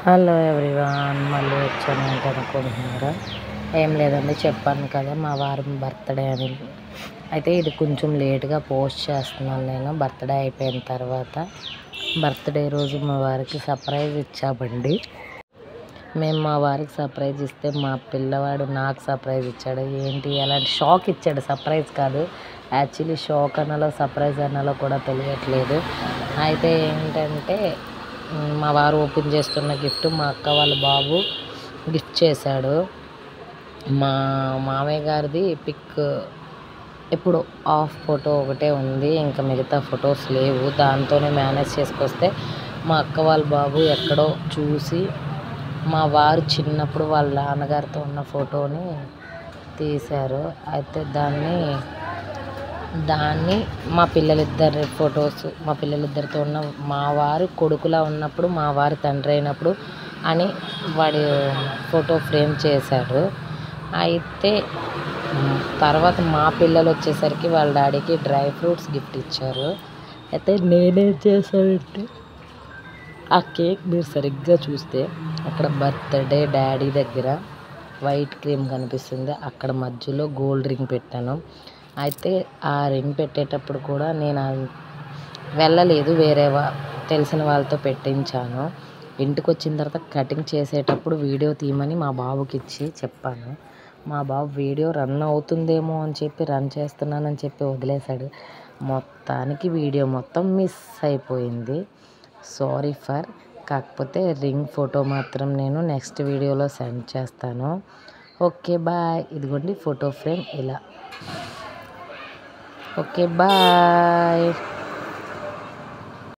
Hello everyone, మళ్ళీ వచ్చాను ఏంటి అనుకుంటున్నారా? ఏం లేదండి, చెప్పాను కదా మా వారి బర్త్డే అని. అయితే ఇది కొంచెం లేట్గా పోస్ట్ చేస్తున్నాను. నేను బర్త్డే అయిపోయిన తర్వాత బర్త్డే రోజు మా వారికి సర్ప్రైజ్ ఇచ్చామండి. మేము మా వారికి సర్ప్రైజ్ ఇస్తే మా పిల్లవాడు నాకు సర్ప్రైజ్ ఇచ్చాడు. ఏంటి అలాంటి షాక్ ఇచ్చాడు, సర్ప్రైజ్ కాదు. యాక్చువల్లీ షాక్ అనాలో సర్ప్రైజ్ అనాలో కూడా తెలియట్లేదు. అయితే ఏంటంటే మా వారు ఓపెన్ చేస్తున్న గిఫ్ట్ మా అక్క వాళ్ళ బాబు గిఫ్ట్ చేశాడు. మా మామయ్య గారిది పిక్ ఇప్పుడు ఆఫ్ ఫోటో ఒకటే ఉంది, ఇంకా మిగతా ఫొటోస్ లేవు. దాంతోనే మేనేజ్ చేసుకొస్తే మా అక్క వాళ్ళ బాబు ఎక్కడో చూసి మా వారు చిన్నప్పుడు వాళ్ళ నాన్నగారితో ఉన్న ఫోటోని తీశారు. అయితే దాన్ని మా పిల్లలిద్దరి ఫొటోస్, మా పిల్లలిద్దరితో ఉన్న మా వారు కొడుకులా ఉన్నప్పుడు, మా వారి తండ్రి అయినప్పుడు అని వాడి ఫోటో ఫ్రేమ్ చేశాడు. అయితే తర్వాత మా పిల్లలు వచ్చేసరికి వాళ్ళ డాడీకి డ్రై ఫ్రూట్స్ గిఫ్ట్ ఇచ్చారు. అయితే నేనేం చేశానంటే ఆ కేక్ మీరు సరిగ్గా చూస్తే అక్కడ బర్త్డే డాడీ దగ్గర వైట్ క్రీమ్ కనిపిస్తుంది, అక్కడ మధ్యలో గోల్డ్ రింగ్ పెట్టాను. అయితే ఆ రింగ్ పెట్టేటప్పుడు కూడా నేను వెళ్ళలేదు, వేరే తెలిసిన వాళ్ళతో పెట్టించాను. ఇంటికి వచ్చిన తర్వాత కటింగ్ చేసేటప్పుడు వీడియో తీయమని మా బాబుకి ఇచ్చి చెప్పాను. మా బాబు వీడియో రన్ అవుతుందేమో అని చెప్పి రన్ చేస్తున్నానని చెప్పి వదిలేశాడు. మొత్తానికి వీడియో మొత్తం మిస్ అయిపోయింది. Sorry for. కాకపోతే రింగ్ ఫోటో మాత్రం నేను నెక్స్ట్ వీడియోలో సెండ్ చేస్తాను. Okay bye. ఇదిగోండి ఫోటో ఫ్రేమ్ ఇలా. Okay bye.